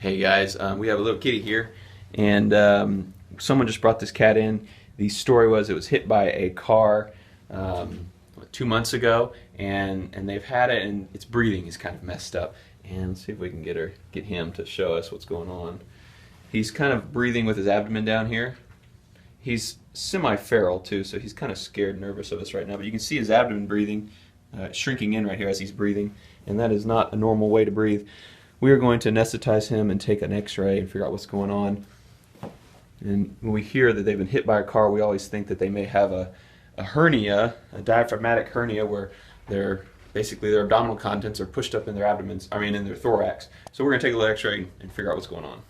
Hey guys, we have a little kitty here, and someone just brought this cat in. The story was it was hit by a car 2 months ago, and they've had it, and its breathing is kind of messed up. And let's see if we can get him to show us what's going on. He's kind of breathing with his abdomen down here. He's semi-feral too, so he's kind of scared and nervous of us right now. But you can see his abdomen breathing, shrinking in right here as he's breathing, and that is not a normal way to breathe. We are going to anesthetize him and take an x-ray and figure out what's going on. And when we hear that they've been hit by a car, we always think that they may have a hernia, a diaphragmatic hernia, where basically their abdominal contents are pushed up in their in their thorax. So we're going to take a little x-ray and figure out what's going on.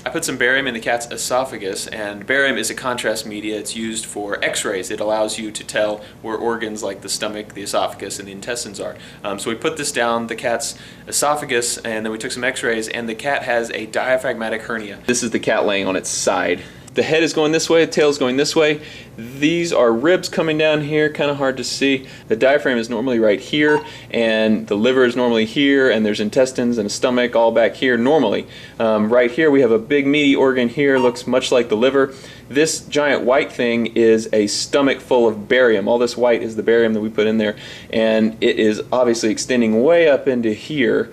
I put some barium in the cat's esophagus, and barium is a contrast media. It's used for x-rays. It allows you to tell where organs like the stomach, the esophagus, and the intestines are. So we put this down the cat's esophagus, and then we took some x-rays, and the cat has a diaphragmatic hernia. This is the cat laying on its side. The head is going this way, the tail is going this way. These are ribs coming down here, kind of hard to see. The diaphragm is normally right here, and the liver is normally here, and there's intestines and a stomach all back here normally. Right here we have a big meaty organ here, looks much like the liver. This giant white thing is a stomach full of barium. All this white is the barium that we put in there, and it is obviously extending way up into here,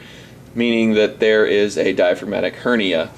meaning that there is a diaphragmatic hernia.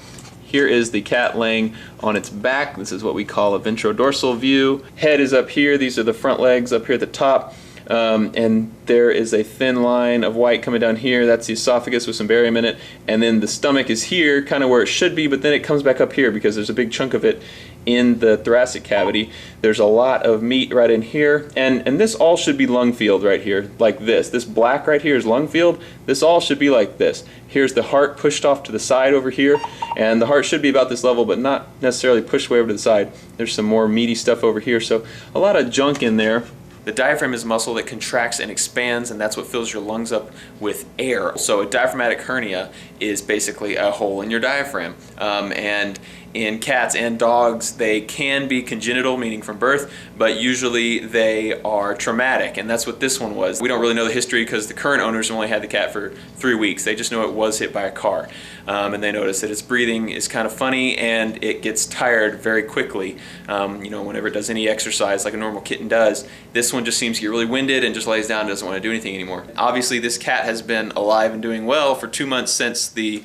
Here is the cat laying on its back. This is what we call a ventrodorsal view. Head is up here. These are the front legs up here at the top. And there is a thin line of white coming down here. That's the esophagus with some barium in it. And then the stomach is here, kind of where it should be, but then it comes back up here because there's a big chunk of it in the thoracic cavity. There's a lot of meat right in here. And this all should be lung field right here, like this. This black right here is lung field. This all should be like this. Here's the heart pushed off to the side over here, and the heart should be about this level, but not necessarily pushed way over to the side. There's some more meaty stuff over here, so a lot of junk in there. The diaphragm is a muscle that contracts and expands, and that's what fills your lungs up with air. So a diaphragmatic hernia is basically a hole in your diaphragm. And in cats and dogs, they can be congenital, meaning from birth, but usually they are traumatic, and that's what this one was. We don't really know the history because the current owners only had the cat for 3 weeks. They just know it was hit by a car, and they notice that its breathing is kind of funny and it gets tired very quickly. Whenever it does any exercise like a normal kitten does, this one just seems to get really winded and just lays down and doesn't want to do anything anymore. Obviously, this cat has been alive and doing well for 2 months since the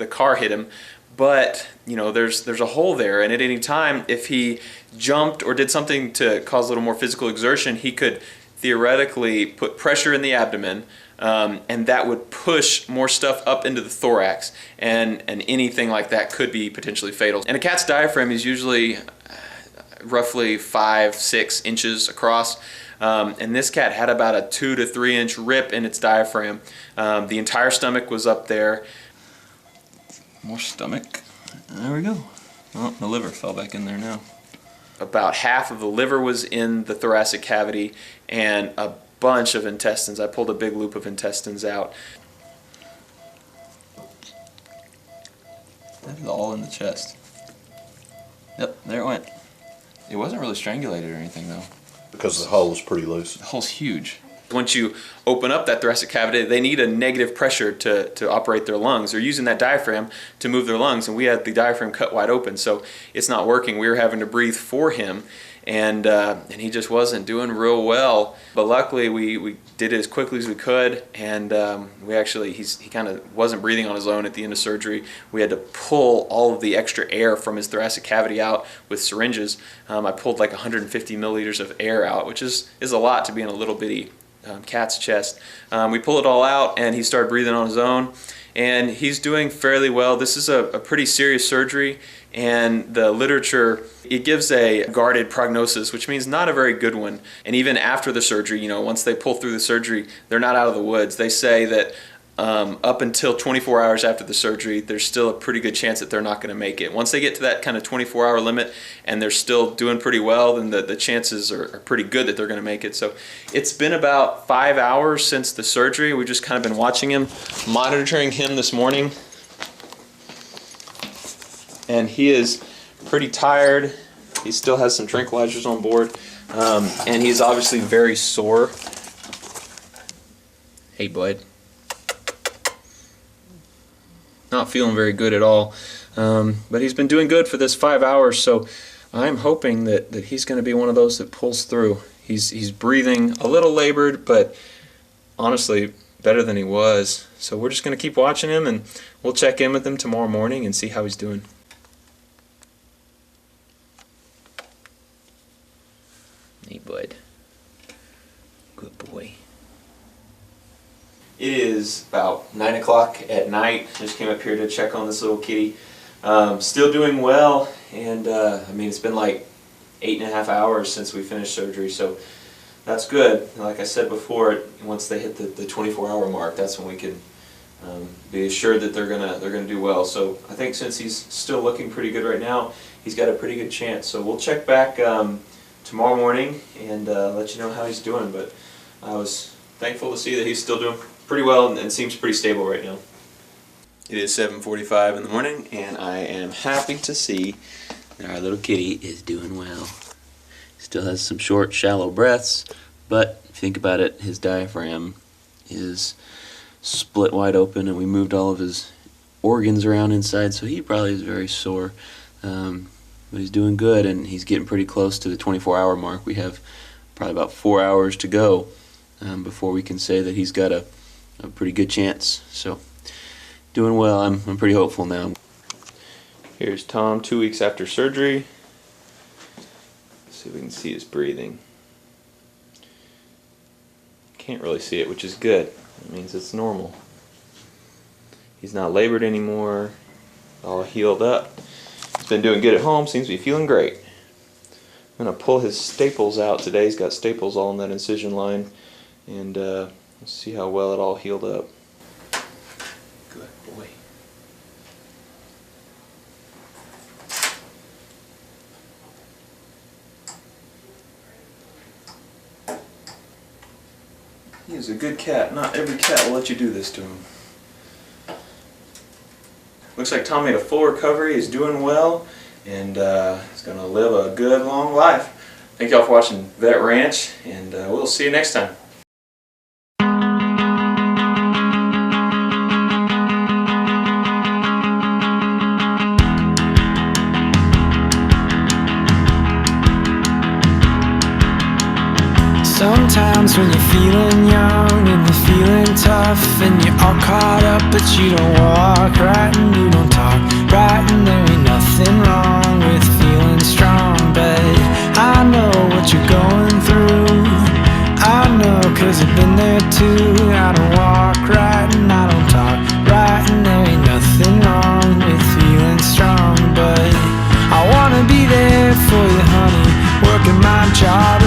car hit him. But there's a hole there, and at any time, if he jumped or did something to cause a little more physical exertion, he could theoretically put pressure in the abdomen, and that would push more stuff up into the thorax, and anything like that could be potentially fatal. And a cat's diaphragm is usually roughly 5-6 inches across. And this cat had about a 2 to 3 inch rip in its diaphragm. The entire stomach was up there. More stomach. There we go. Oh, the liver fell back in there now. About half of the liver was in the thoracic cavity, and a bunch of intestines. I pulled a big loop of intestines out. That is all in the chest. Yep, there it went. It wasn't really strangulated or anything though. Because the hole was pretty loose. The hole's huge. Once you open up that thoracic cavity, they need a negative pressure to operate their lungs. They're using that diaphragm to move their lungs, and we had the diaphragm cut wide open, so it's not working. We were having to breathe for him, and he just wasn't doing real well. But luckily, we did it as quickly as we could, and he kind of wasn't breathing on his own at the end of surgery. We had to pull all of the extra air from his thoracic cavity out with syringes. I pulled like 150 milliliters of air out, which is a lot to be in a little bitty cat's chest. We pulled it all out, and he started breathing on his own, and he's doing fairly well. This is a pretty serious surgery, and the literature, it gives a guarded prognosis, which means not a very good one. And even after the surgery, once they pull through the surgery, they're not out of the woods. They say that up until 24 hours after the surgery, there's still a pretty good chance that they're not going to make it. Once they get to that kind of 24-hour limit and they're still doing pretty well, then the chances are pretty good that they're going to make it. So it's been about 5 hours since the surgery. We've just kind of been watching him, monitoring him this morning. And he is pretty tired. He still has some tranquilizers on board. And he's obviously very sore. Hey, bud. not feeling very good at all. But he's been doing good for this 5 hours, so I'm hoping that he's going to be one of those that pulls through. He's breathing a little labored, but honestly better than he was. So we're just going to keep watching him, and we'll check in with him tomorrow morning and see how he's doing. Hey, bud. Good boy. It is about 9 o'clock at night. Just came up here to check on this little kitty. Still doing well, and I mean, it's been like 8.5 hours since we finished surgery, so that's good. Like I said before, once they hit the 24-hour mark, that's when we can be assured that they're gonna do well. So I think since he's still looking pretty good right now, he's got a pretty good chance. So we'll check back tomorrow morning and let you know how he's doing. But I was thankful to see that he's still doing pretty well and seems pretty stable right now. It is 7:45 in the morning, and I am happy to see that our little kitty is doing well. Still has some short, shallow breaths, but if you think about it, his diaphragm is split wide open, and we moved all of his organs around inside, so he probably is very sore. But he's doing good, and he's getting pretty close to the 24-hour mark. We have probably about 4 hours to go before we can say that he's got a pretty good chance. So, doing well. I'm pretty hopeful now. Here's Tom 2 weeks after surgery. Let's see if we can see his breathing. Can't really see it, which is good. That means it's normal. He's not labored anymore. All healed up. He's been doing good at home. Seems to be feeling great. I'm going to pull his staples out today. He's got staples all in that incision line. And let's see how well it all healed up. Good boy. He is a good cat. Not every cat will let you do this to him. Looks like Tom made a full recovery. He's doing well, and he's going to live a good, long life. Thank y'all for watching Vet Ranch, and we'll see you next time. Sometimes when you're feeling young and you're feeling tough and you're all caught up, but you don't walk right and you don't talk right, and there ain't nothing wrong with feeling strong. But I know what you're going through. I know, 'cause I've been there too. I don't walk right and I don't talk right, and there ain't nothing wrong with feeling strong. But I wanna be there for you, honey, working my job